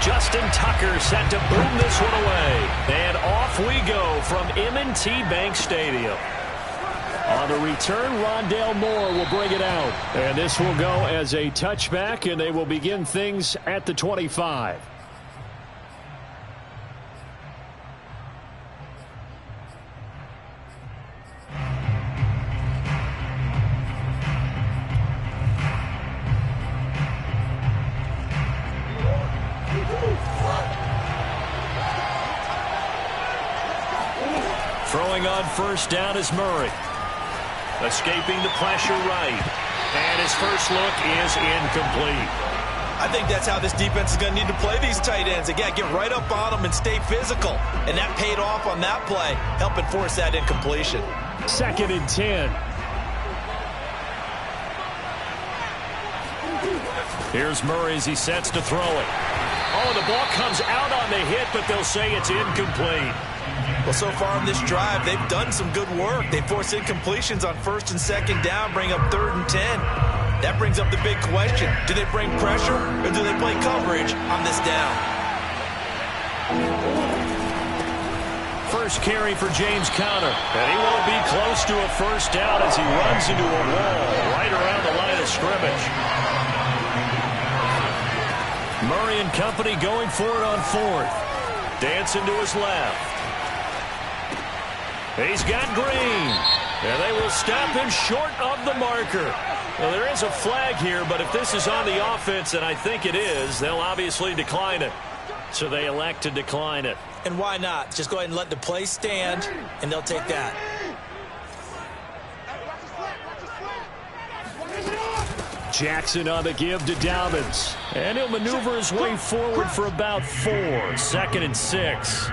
Justin Tucker set to boom this one away. And off we go from M&T Bank Stadium. On the return, Rondale Moore will bring it out. And this will go as a touchback, and they will begin things at the 25. Throwing on first down is Murray. Escaping the pressure right. And his first look is incomplete. I think that's how this defense is going to need to play these tight ends. Again, get right up on them and stay physical. And that paid off on that play, helping force that incompletion. 2nd and 10. Here's Murray as he sets to throw it. Oh, the ball comes out on the hit, but they'll say it's incomplete. Well, so far in this drive, they've done some good work. They force incompletions on 1st and 2nd down, bring up 3rd and 10. That brings up the big question. Do they bring pressure, or do they play coverage on this down? First carry for James Conner. And he won't be close to a first down as he runs into a wall right around the line of scrimmage. Murray and company going for it on 4th. Dancing to his left. He's got Green. And they will stop him short of the marker. Well, there is a flag here, but if this is on the offense, and I think it is, they'll obviously decline it. So they elect to decline it. And why not? Just go ahead and let the play stand, and they'll take that. Jackson on the give to Dobbins. And he'll maneuver his way forward for about 4. 2nd and 6.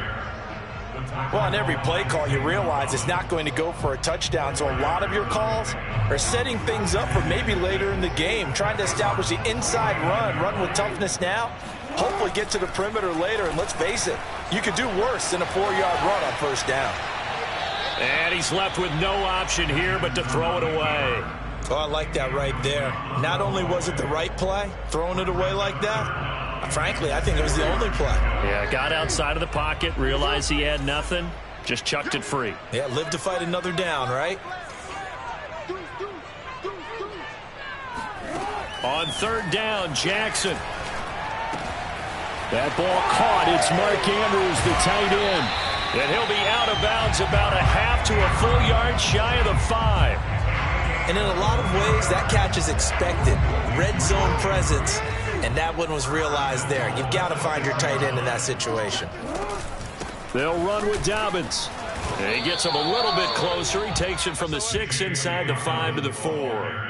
Well, on every play call, you realize it's not going to go for a touchdown. So a lot of your calls are setting things up for maybe later in the game, trying to establish the inside run with toughness now, hopefully get to the perimeter later. And let's face it, you could do worse than a 4-yard run on 1st down. And he's left with no option here but to throw it away. Oh, I like that right there. Not only was it the right play, throwing it away like that, frankly, I think it was the only play. Yeah, got outside of the pocket, realized he had nothing, just chucked it free. Yeah, live to fight another down, right? On 3rd down, Jackson. That ball caught. It's Mark Andrews, the tight end. And he'll be out of bounds about a half to a full yard shy of the 5. And in a lot of ways, that catch is expected. Red zone presence. And that one was realized there. You've got to find your tight end in that situation. They'll run with Dobbins. And he gets him a little bit closer. He takes it from the 6 inside the 5 to the 4.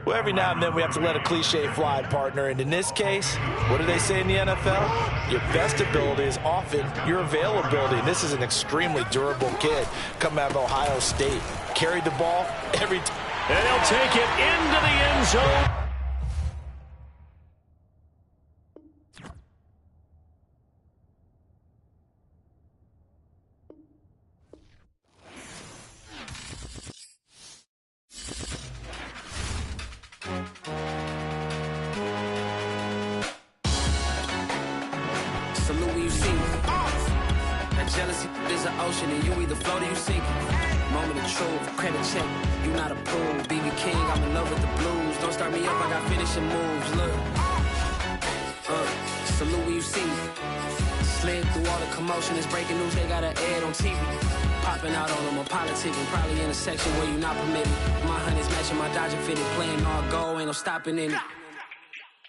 Well, every now and then we have to let a cliche fly, partner. And in this case, what do they say in the NFL? Your best ability is often your availability. And this is an extremely durable kid coming out of Ohio State. Carried the ball every time. And he'll take it into the end zone. Salute when you see me. That jealousy is an ocean, and you either float or you sink. Moment of truth, credit check, you not approved. BB King, I'm in love with the blues. Don't start me up, I got finishing moves. Look, salute when you see me. Slid through all the commotion, it's breaking news, they got an ad on TV. Popping out on them, I'm politicking, probably in a section where you not permitted. My honey's matching my Dodger fitted, playing all go, ain't no stopping in it.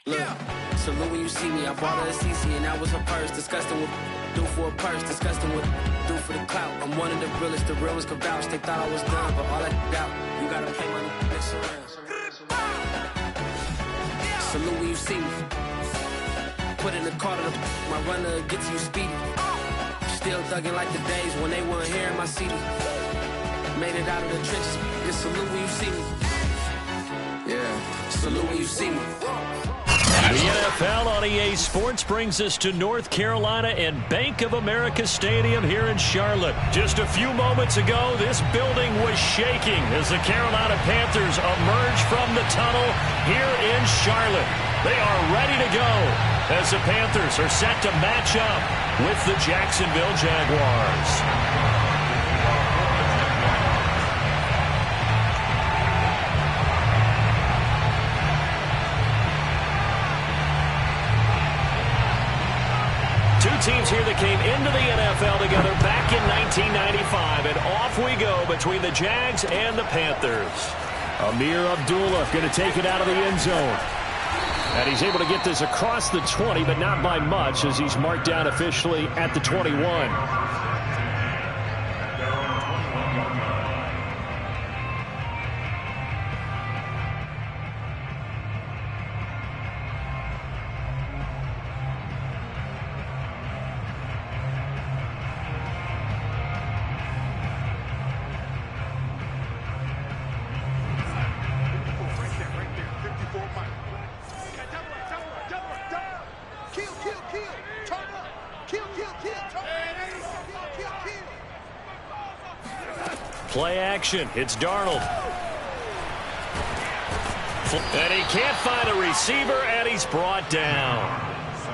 Look, salute when you see me. I bought her a CC and that was her purse. Disgusting with do for a purse. Disgusting with do for the clout. I'm one of the realest. The real ones could vouch. They thought I was done, but all I doubt. You gotta pay money. Mix around. Salute when you see me. Put in the car to my runner gets you speedy. Still thugging like the days when they weren't here in my city. Made it out of the trenches. Just salute when you see me. Yeah, salute when you see me. The NFL on EA Sports brings us to North Carolina and Bank of America Stadium here in Charlotte. Just a few moments ago, this building was shaking as the Carolina Panthers emerged from the tunnel here in Charlotte. They are ready to go as the Panthers are set to match up with the Jacksonville Jaguars. Two teams here that came into the NFL together back in 1995, and off we go between the Jags and the Panthers. Amir Abdullah going to take it out of the end zone. And he's able to get this across the 20, but not by much, as he's marked down officially at the 21. Play action. It's Darnold. And he can't find a receiver, and he's brought down.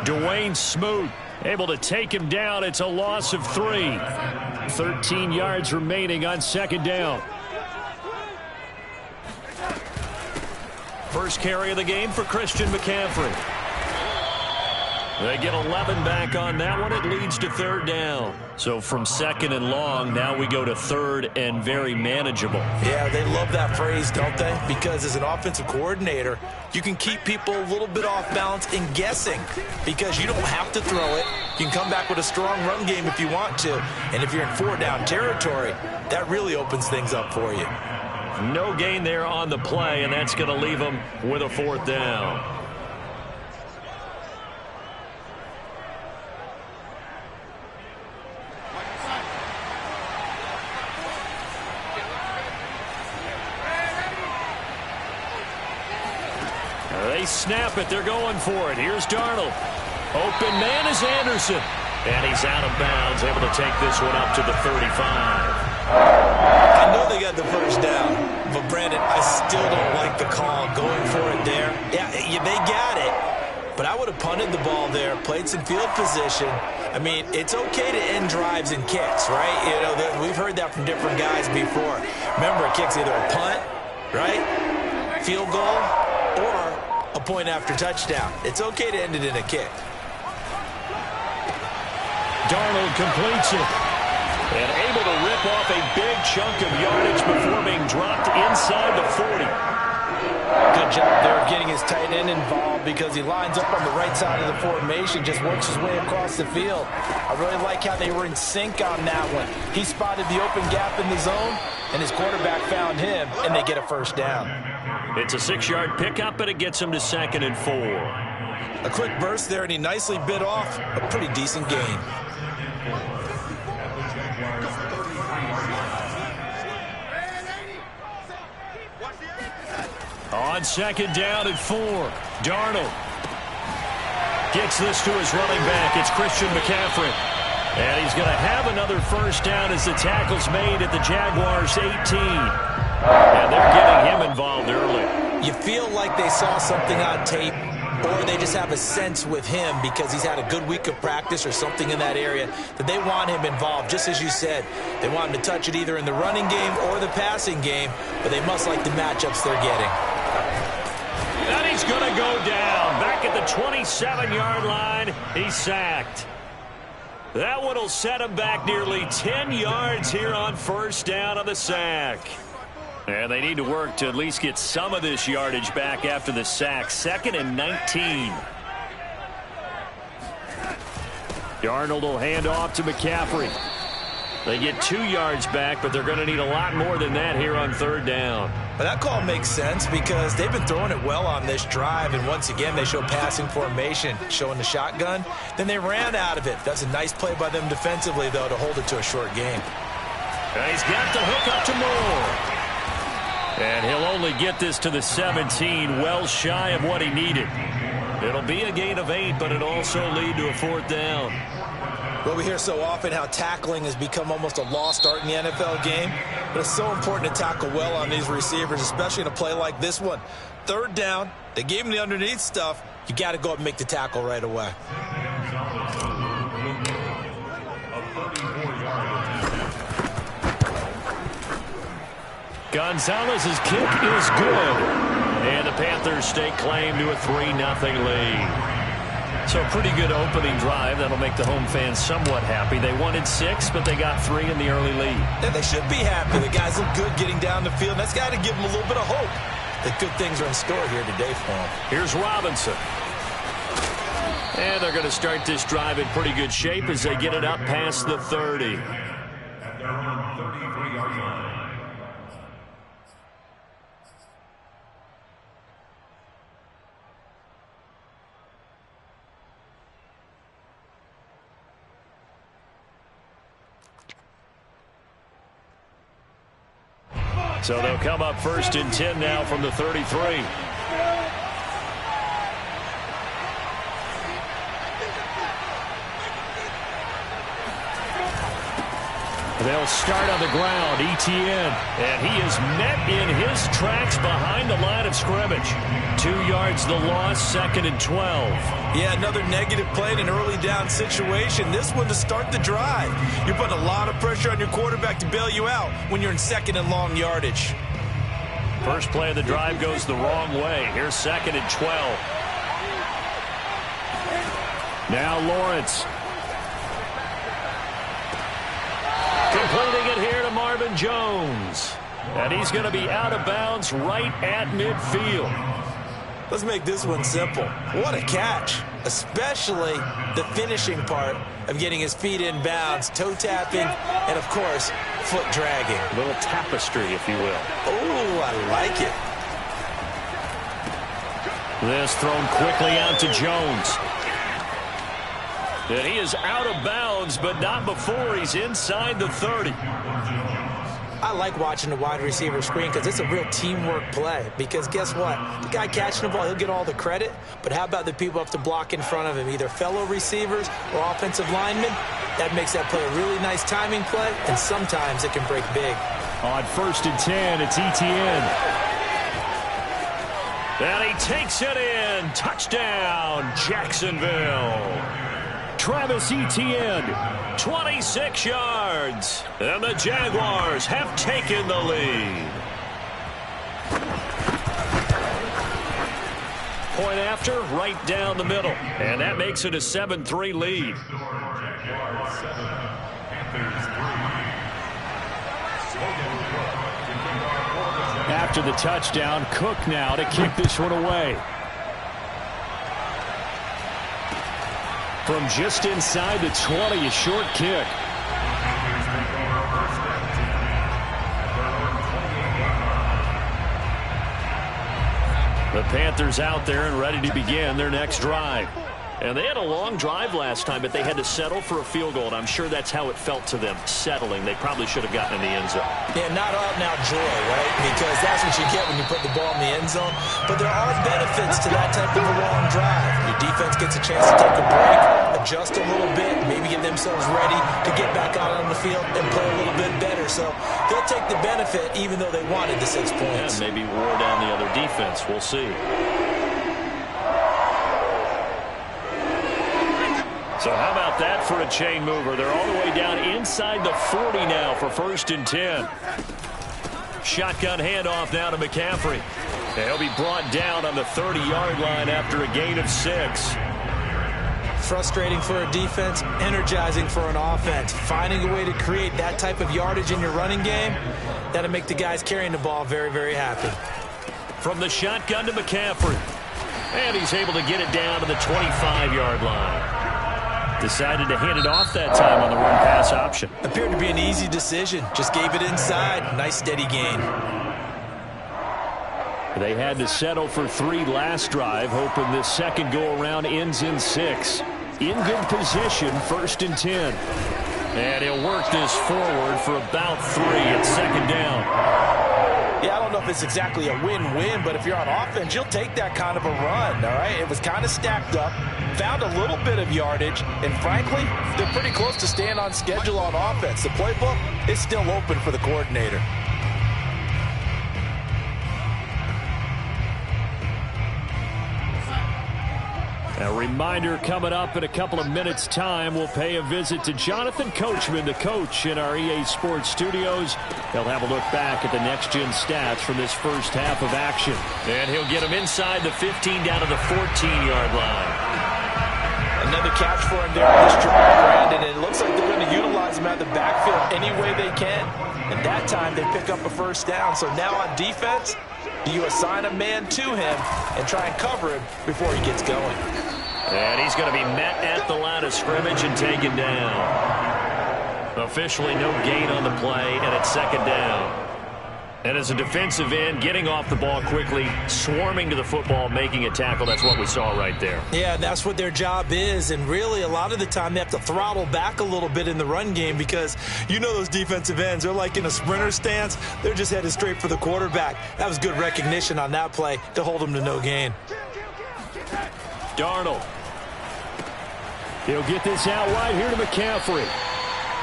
Dwayne Smoot able to take him down. It's a loss of 3. 13 yards remaining on second down. First carry of the game for Christian McCaffrey. They get 11 back on that one. It leads to third down. So from second and long, now we go to third and very manageable. Yeah, they love that phrase, don't they? Because as an offensive coordinator, you can keep people a little bit off balance and guessing because you don't have to throw it. You can come back with a strong run game if you want to. And if you're in 4-down territory, that really opens things up for you. No gain there on the play, and that's going to leave them with a fourth down. They snap it. They're going for it. Here's Darnold. Open man is Anderson. And he's out of bounds, able to take this one up to the 35. I know they got the first down, but Brandon, I still don't like the call going for it there. Yeah, they got it, but I would have punted the ball there, played some field position. I mean, it's okay to end drives and kicks, right? You know, we've heard that from different guys before. Remember, a kick's either a punt, right, field goal, or a point after touchdown. It's okay to end it in a kick. Darnold completes it. And able to rip off a big chunk of yardage before being dropped inside the 40. Good job there of getting his tight end involved because he lines up on the right side of the formation, just works his way across the field. I really like how they were in sync on that one. He spotted the open gap in the zone, and his quarterback found him, and they get a first down. It's a 6-yard pickup, but it gets him to 2nd and 4. A quick burst there, and he nicely bit off a pretty decent gain. On second down at 4, Darnold gets this to his running back. It's Christian McCaffrey. And he's going to have another first down as the tackle's made at the Jaguars' 18. And they're getting him involved early. You feel like they saw something on tape, or they just have a sense with him because he's had a good week of practice or something in that area that they want him involved. Just as you said, they want him to touch it either in the running game or the passing game, but they must like the matchups they're getting. And he's going to go down. Back at the 27-yard line, he's sacked. That one will set him back nearly 10 yards here on first down on the sack. And they need to work to at least get some of this yardage back after the sack. 2nd and 19. Darnold will hand off to McCaffrey. They get 2 yards back, but they're going to need a lot more than that here on third down. But that call makes sense because they've been throwing it well on this drive, and once again they show passing formation, showing the shotgun. Then they ran out of it. That's a nice play by them defensively, though, to hold it to a short game. And he's got the hook up to Moore. And he'll only get this to the 17, well shy of what he needed. It'll be a gain of 8, but it'll also lead to a fourth down. Well, we hear so often how tackling has become almost a lost art in the NFL game, but it's so important to tackle well on these receivers, especially in a play like this one. Third down, they gave him the underneath stuff. You got to go up and make the tackle right away. Gonzalez's kick is good. And the Panthers stake claim to a 3-0 lead. So a pretty good opening drive. That'll make the home fans somewhat happy. They wanted 6, but they got 3 in the early lead. And they should be happy. The guys look good getting down the field. That's got to give them a little bit of hope that good things are in store here today for them. Here's Robinson. And they're going to start this drive in pretty good shape as they get it up past the 30. So they'll come up 1st and 10 now from the 33. They'll start on the ground, Etienne, and he is met in his tracks behind the line of scrimmage. 2 yards the loss, 2nd and 12. Yeah, another negative play in an early down situation. This one to start the drive. You're putting a lot of pressure on your quarterback to bail you out when you're in 2nd and long yardage. First play of the drive goes the wrong way. Here's 2nd and 12. Now Lawrence. Completing it here to Marvin Jones. And he's going to be out of bounds right at midfield. Let's make this one simple. What a catch, especially the finishing part of getting his feet in bounds, toe tapping, and, of course, foot dragging. A little tapestry, if you will. Oh, I like it. This thrown quickly out to Jones. And he is out of bounds, but not before he's inside the 30. I like watching the wide receiver screen because it's a real teamwork play. Because guess what? The guy catching the ball, he'll get all the credit. But how about the people up to block in front of him, either fellow receivers or offensive linemen? That makes that play a really nice timing play, and sometimes it can break big. On 1st and 10, it's Etienne. And he takes it in. Touchdown, Jacksonville. Travis Etienne, 26 yards. And the Jaguars have taken the lead. Point after, right down the middle. And that makes it a 7-3 lead. After the touchdown, Cook now to kick this one away. From just inside the 20, a short kick. The Panthers out there and ready to begin their next drive. And they had a long drive last time, but they had to settle for a field goal, and I'm sure that's how it felt to them, settling. They probably should have gotten in the end zone. Yeah, not out-and-out joy, right? Because that's what you get when you put the ball in the end zone. But there are benefits to that type of a long drive. Your defense gets a chance to take a break, adjust a little bit, maybe get themselves ready to get back out on the field and play a little bit better. So they'll take the benefit even though they wanted the 6 points. And maybe wore down the other defense. We'll see. So how about that for a chain mover? They're all the way down inside the 40 now for 1st and 10. Shotgun handoff now to McCaffrey. He'll be brought down on the 30-yard line after a gain of 6. Frustrating for a defense, energizing for an offense. Finding a way to create that type of yardage in your running game, that'll make the guys carrying the ball very, very happy. From the shotgun to McCaffrey. And he's able to get it down to the 25-yard line. Decided to hand it off that time on the run-pass option. Appeared to be an easy decision. Just gave it inside. Nice, steady gain. They had to settle for 3 last drive, hoping this second go-around ends in 6. In good position, 1st and 10. And he'll work this forward for about 3 at 2nd down. Yeah, I don't know if it's exactly a win-win, but if you're on offense, you'll take that kind of a run, all right? It was kind of stacked up, found a little bit of yardage, and frankly, they're pretty close to staying on schedule on offense. The playbook is still open for the coordinator. A reminder coming up in a couple of minutes' time. We'll pay a visit to Jonathan Coachman, the coach in our EA Sports studios. He'll have a look back at the next-gen stats from this first half of action. And he'll get him inside the 15 down to the 14-yard line. Another catch for him there on this drive, Brandon, and it looks like they're going to utilize him out of the backfield any way they can. And that time they pick up a first down. So now on defense, you assign a man to him and try and cover him before he gets going. And he's going to be met at the line of scrimmage and taken down. Officially no gain on the play, and it's second down. And as a defensive end, getting off the ball quickly, swarming to the football, making a tackle, that's what we saw right there. Yeah, that's what their job is, and really a lot of the time they have to throttle back a little bit in the run game because you know those defensive ends, they're like in a sprinter stance. They're just headed straight for the quarterback. That was good recognition on that play to hold them to no gain. Darnold. He'll get this out wide here to McCaffrey.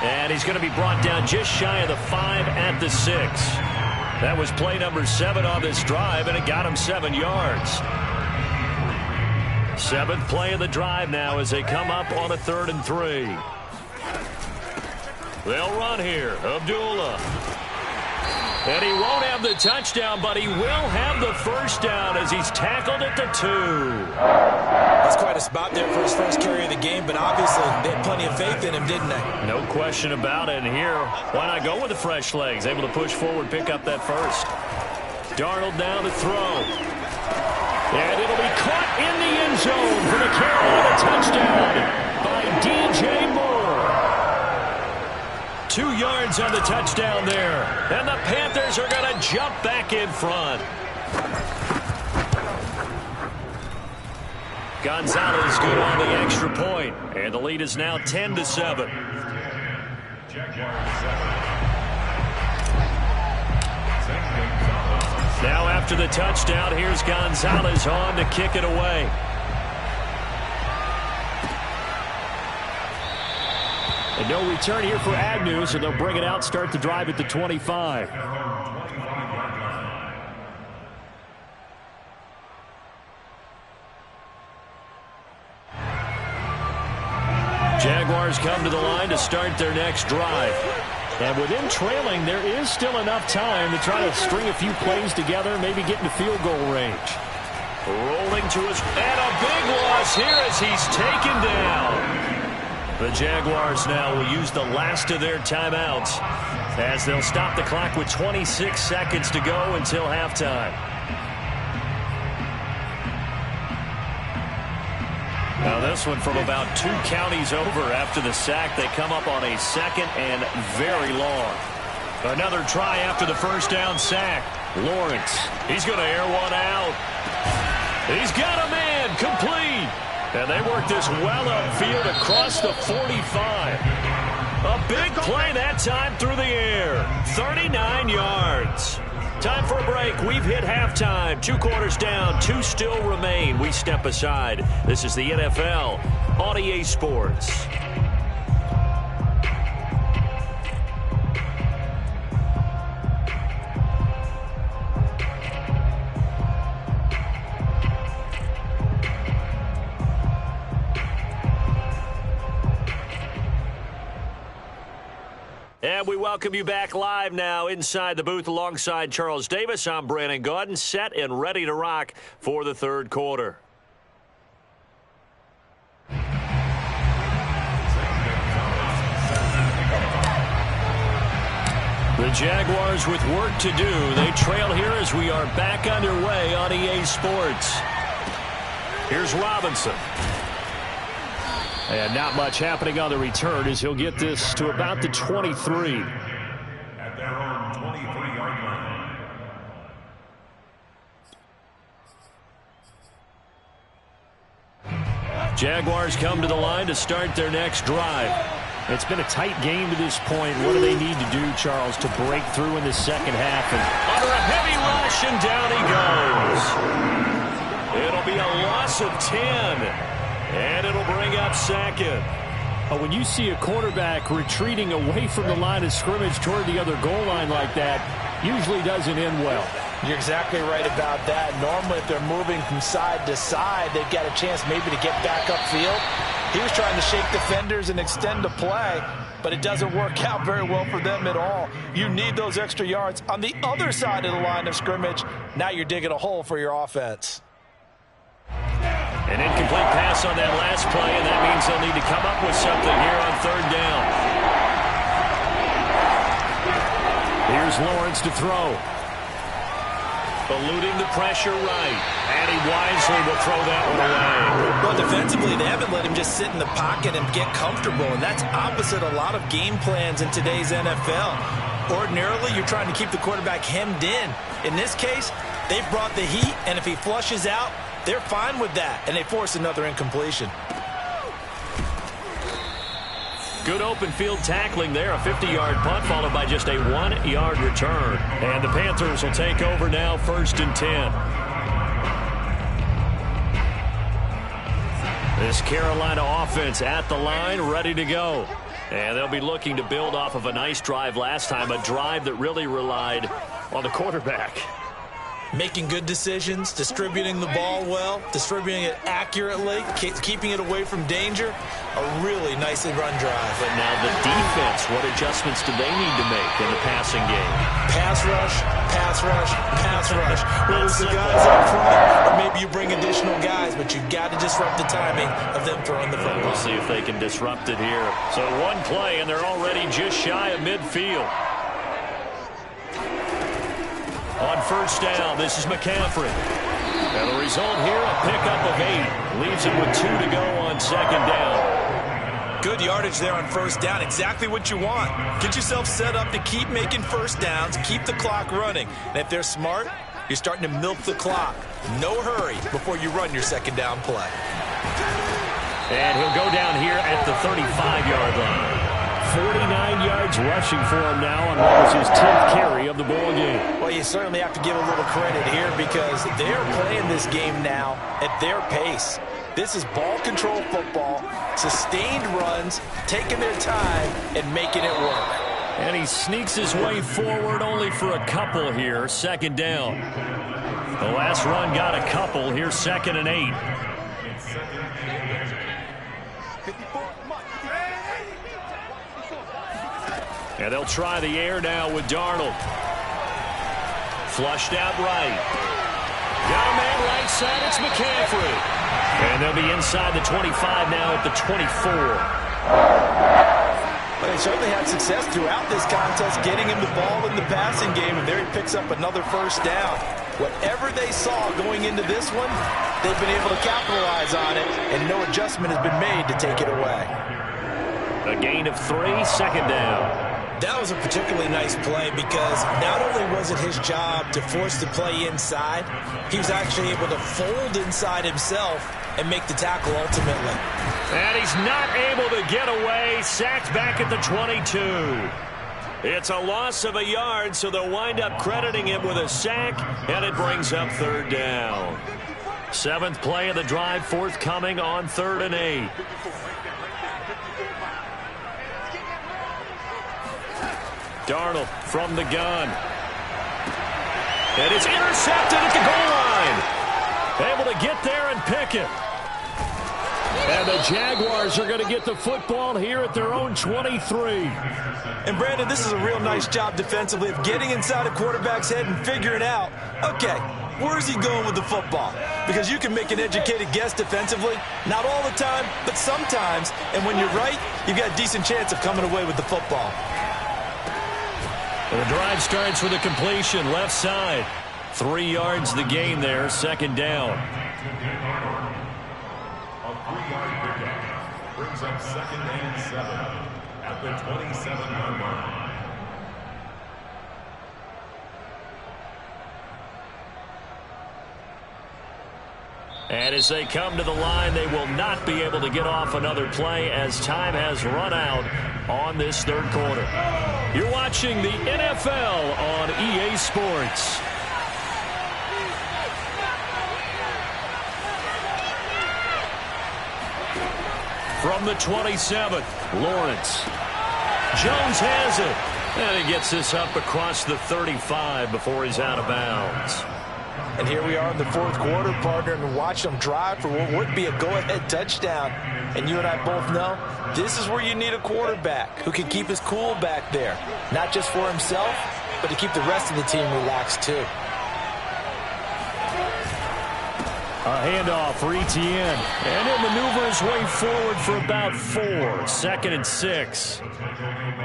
And he's going to be brought down just shy of the 5 at the 6. That was play number 7 on this drive, and it got him 7 yards. 7th play of the drive now as they come up on a 3rd and 3. They'll run here. Abdullah. And he won't have the touchdown, but he will have the first down as he's tackled at the 2. That's quite a spot there for his first carry of the game, but obviously they had plenty of faith in him, didn't they? No question about it. And here, why not go with the fresh legs? Able to push forward, pick up that first. Darnold now to throw. And it'll be caught in the end zone for the Carolina touchdown by DJ Moore. 2 yards on the touchdown there. And the Panthers are going to jump back in front. Gonzalez good on the extra point. And the lead is now 10-7. Now after the touchdown, here's Gonzalez on to kick it away. And no return here for Agnew, so they'll bring it out, start the drive at the 25. Jaguars come to the line to start their next drive. And with them trailing, there is still enough time to try to string a few plays together, maybe get into field goal range. Rolling to his, and a big loss here as he's taken down. The Jaguars now will use the last of their timeouts as they'll stop the clock with 26 seconds to go until halftime. Now this one from about 2 counties over after the sack. They come up on a 2nd and very long. Another try after the first down sack. Lawrence, he's going to air one out. He's got a man, complete. And they work this well upfield across the 45. A big play that time through the air. 39 yards. Time for a break. We've hit halftime. 2 quarters down. 2 still remain. We step aside. This is the NFL on EA Sports. And we welcome you back live now inside the booth alongside Charles Davis. I'm Brandon Gaudin, set and ready to rock for the 3rd quarter. The Jaguars with work to do. They trail here as we are back underway on EA Sports. Here's Robinson. And not much happening on the return as he'll get this to about the 23. At their own 23-yard line. Jaguars come to the line to start their next drive. It's been a tight game to this point. What do they need to do, Charles, to break through in the second half? And under a heavy rush, and down he goes. It'll be a loss of 10, and it'll bring up second. When you see a quarterback retreating away from the line of scrimmage toward the other goal line like that, usually doesn't end well. You're exactly right about that. Normally, if they're moving from side to side, they've got a chance maybe to get back upfield. He was trying to shake defenders and extend the play, but it doesn't work out very well for them at all. You need those extra yards on the other side of the line of scrimmage. Now you're digging a hole for your offense. An incomplete pass on that last play, and that means they'll need to come up with something here on third down. Here's Lawrence to throw. Eluding the pressure right. And he wisely will throw that one away. Well, defensively, they haven't let him just sit in the pocket and get comfortable, and that's opposite a lot of game plans in today's NFL. Ordinarily, you're trying to keep the quarterback hemmed in. In this case, they've brought the heat, and if he flushes out, they're fine with that, and they force another incompletion. Good open field tackling there. A 50-yard punt followed by just a 1-yard return. And the Panthers will take over now, 1st and 10. This Carolina offense at the line, ready to go. And they'll be looking to build off of a nice drive last time, a drive that really relied on the quarterback. Making good decisions, distributing the ball well, distributing it accurately, keeping it away from danger. A really nicely run drive. But now the defense, what adjustments do they need to make in the passing game? Pass rush, pass rush, pass rush. Whether it's the guys up front, or maybe you bring additional guys, but you've got to disrupt the timing of them throwing the football. We'll see if they can disrupt it here. So one play, and they're already just shy of midfield. On first down, this is McCaffrey. And the result here, a pickup of 8. Leaves him with 2 to go on second down. Good yardage there on first down. Exactly what you want. Get yourself set up to keep making first downs, keep the clock running. And if they're smart, you're starting to milk the clock. No hurry before you run your second down play. And he'll go down here at the 35-yard line. 49 yards rushing for him now on what was his 10th carry of the ball game. Well, you certainly have to give a little credit here because they're playing this game now at their pace. This is ball control football, sustained runs, taking their time and making it work. And he sneaks his way forward only for a couple here, second down. The last run got a couple. Here's 2nd and 8. And they'll try the air now with Darnold. Flushed out right. Got a man right side. It's McCaffrey. And they'll be inside the 25 now at the 24. Well, they certainly had success throughout this contest getting him the ball in the passing game, and there he picks up another first down. Whatever they saw going into this one, they've been able to capitalize on it, and no adjustment has been made to take it away. A gain of 3, second down. That was a particularly nice play because not only was it his job to force the play inside, he was actually able to fold inside himself and make the tackle ultimately. And he's not able to get away. Sacked back at the 22. It's a loss of a yard, so they'll wind up crediting him with a sack, and it brings up third down. 7th play of the drive forthcoming on 3rd and 8. Darnold from the gun. And it's intercepted at the goal line. Able to get there and pick it. And the Jaguars are going to get the football here at their own 23. And, Brandon, this is a real nice job defensively of getting inside a quarterback's head and figuring out, okay, where's he going with the football? Because you can make an educated guess defensively. Not all the time, but sometimes. And when you're right, you've got a decent chance of coming away with the football. The drive starts with a completion, left side. 3 yards the gain there, second down. A 3-yard pickup brings up 2nd and 7 at the 27-yard line. And as they come to the line, they will not be able to get off another play as time has run out on this third quarter. You're watching the NFL on EA Sports. From the 27th, Lawrence. Jones has it. And he gets this up across the 35 before he's out of bounds. And here we are in the fourth quarter, partner, and watch them drive for what would be a go-ahead touchdown. And you and I both know this is where you need a quarterback who can keep his cool back there. Not just for himself, but to keep the rest of the team relaxed too. A handoff for Etienne. And he'll maneuver his way forward for about 4. 2nd and 6.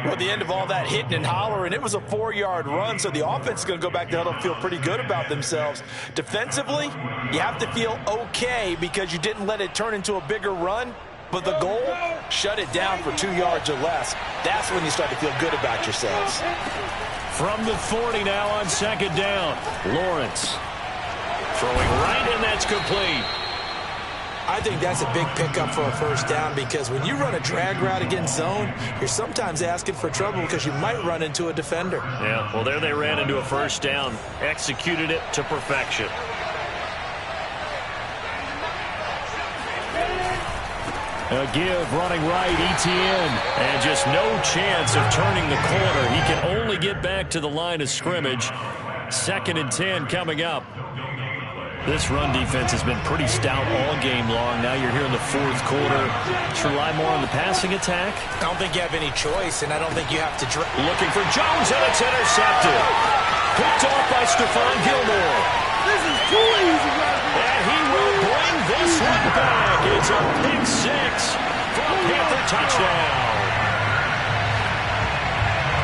Well, at the end of all that hitting and hollering, it was a 4-yard run, so the offense is going to go back to huddle and feel pretty good about themselves. Defensively, you have to feel okay because you didn't let it turn into a bigger run, but the goal, shut it down for 2 yards or less. That's when you start to feel good about yourselves. From the 40 now on 2nd down, Lawrence. Throwing right, and that's complete. I think that's a big pickup for a first down because when you run a drag route against zone, you're sometimes asking for trouble because you might run into a defender. Yeah, well, there they ran into a first down. Executed it to perfection. A give running right, Etienne. And just no chance of turning the corner. He can only get back to the line of scrimmage. 2nd and 10 coming up. This run defense has been pretty stout all game long. Now you're here in the fourth quarter. Should rely more on the passing attack. I don't think you have any choice, and I don't think you have to... Looking for Jones, and it's intercepted. Picked off by Stephon Gilmore. This is too easy, guys. And he will bring this one back. It's a pick 6 for a Panther touchdown.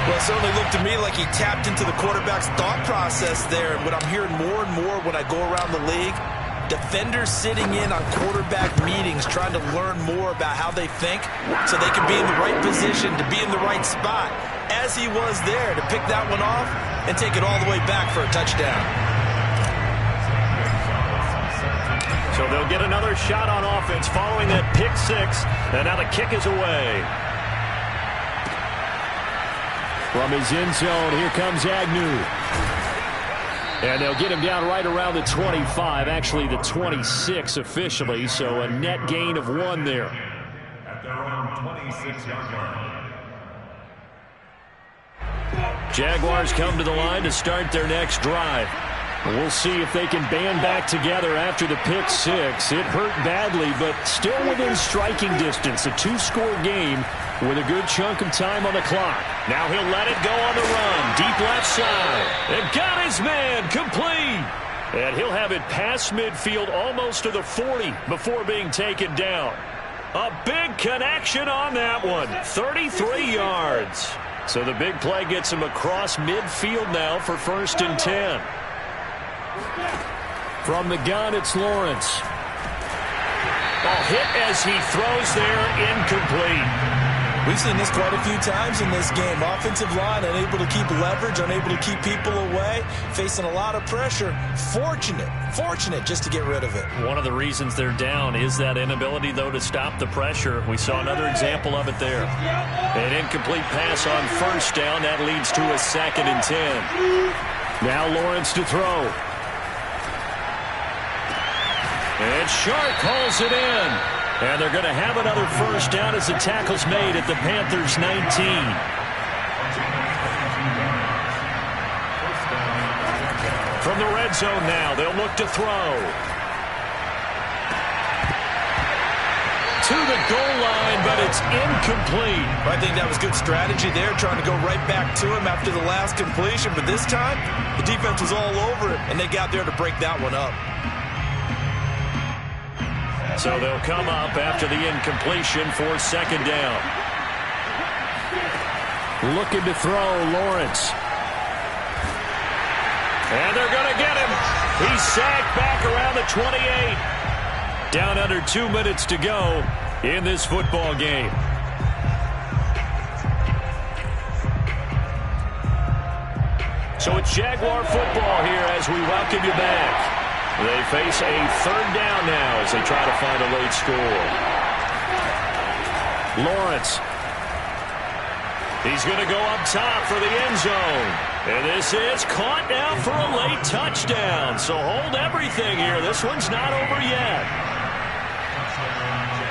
Well, it certainly looked to me like he tapped into the quarterback's thought process there. And what I'm hearing more and more when I go around the league, defenders sitting in on quarterback meetings trying to learn more about how they think so they can be in the right position to be in the right spot, as he was there to pick that one off and take it all the way back for a touchdown. So they'll get another shot on offense following that pick 6. And now the kick is away. From his end zone, here comes Agnew. And they'll get him down right around the 25, actually the 26 officially, so a net gain of 1 there. At their own 26-yard line. Jaguars come to the line to start their next drive. We'll see if they can band back together after the pick 6. It hurt badly, but still within striking distance. A 2-score game with a good chunk of time on the clock. Now he'll let it go on the run. Deep left side. And got his man complete. And he'll have it past midfield almost to the 40 before being taken down. A big connection on that one. 33 yards. So the big play gets him across midfield now for 1st and 10. From the gun, it's Lawrence. A hit as he throws there, incomplete. We've seen this quite a few times in this game. Offensive line unable to keep leverage, unable to keep people away, facing a lot of pressure. Fortunate just to get rid of it. One of the reasons they're down is that inability, though, to stop the pressure. We saw another example of it there. An incomplete pass on 1st down. That leads to a 2nd and 10. Now Lawrence to throw. And Shark calls it in. And they're going to have another 1st down as the tackle's made at the Panthers' 19. From the red zone now, they'll look to throw. To the goal line, but it's incomplete. I think that was good strategy there, trying to go right back to him after the last completion. But this time, the defense was all over it, and they got there to break that one up. So they'll come up after the incompletion for 2nd down. Looking to throw, Lawrence. And they're going to get him. He's sacked back around the 28. Down under 2 minutes to go in this football game. So it's Jaguar football here as we welcome you back. They face a 3rd down now as they try to find a late score. Lawrence. He's going to go up top for the end zone. And this is caught now for a late touchdown. So hold everything here. This one's not over yet.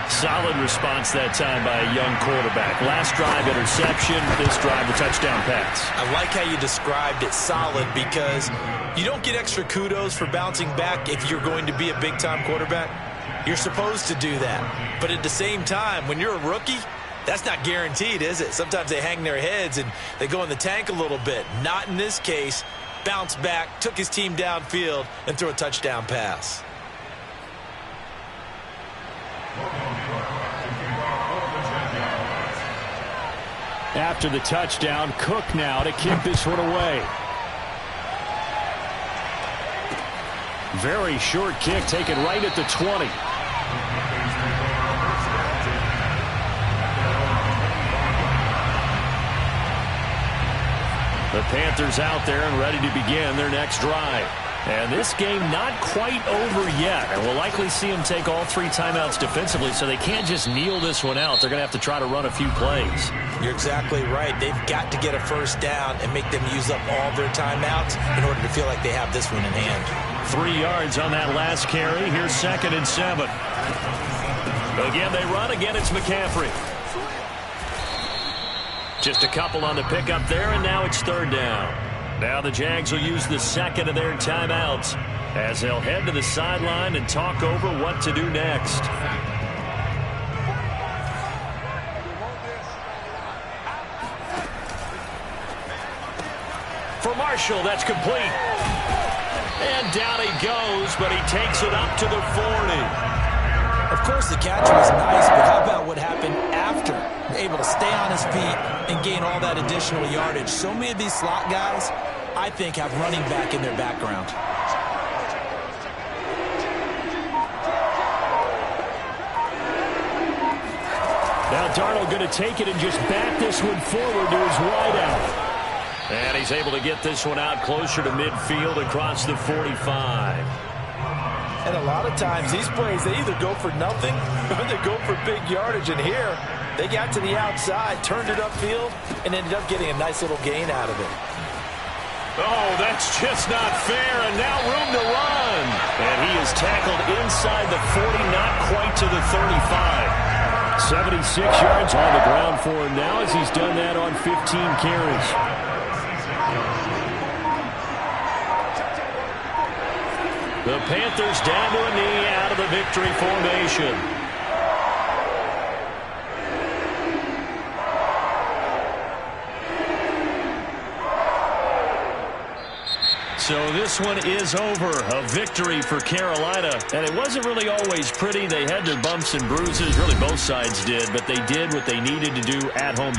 Solid response that time by a young quarterback. Last drive, interception. This drive, a touchdown pass. I like how you described it, solid, because you don't get extra kudos for bouncing back if you're going to be a big-time quarterback. You're supposed to do that. But at the same time, when you're a rookie, that's not guaranteed, is it? Sometimes they hang their heads and they go in the tank a little bit. Not in this case. Bounced back, took his team downfield, and threw a touchdown pass. After the touchdown, Cook now to kick this one away. Very short kick taken right at the 20. The Panthers out there and ready to begin their next drive. And this game not quite over yet. And we'll likely see them take all 3 timeouts defensively, so they can't just kneel this one out. They're going to have to try to run a few plays. You're exactly right. They've got to get a first down and make them use up all their timeouts in order to feel like they have this one in hand. 3 yards on that last carry. Here's 2nd and 7. Again, they run. Again, it's McCaffrey. Just a couple on the pickup there, and now it's 3rd down. Now the Jags will use the 2nd of their timeouts as they'll head to the sideline and talk over what to do next. For Marshall, that's complete. And down he goes, but he takes it up to the 40. Of course, the catch was nice, but how about what happened after? Able to stay on his feet and gain all that additional yardage. So many of these slot guys, I think, have running back in their background. Now Darnold going to take it and just back this one forward to his wideout. And he's able to get this one out closer to midfield across the 45. And a lot of times these plays, they either go for nothing or they go for big yardage. And here, they got to the outside, turned it upfield, and ended up getting a nice little gain out of it. Oh, that's just not fair, and now room to run. And he is tackled inside the 40, not quite to the 35. 76 yards on the ground for him now as he's done that on 15 carries. The Panthers down to a knee out of the victory formation. So this one is over. A victory for Carolina. And it wasn't really always pretty. They had their bumps and bruises. Really both sides did. But they did what they needed to do at home.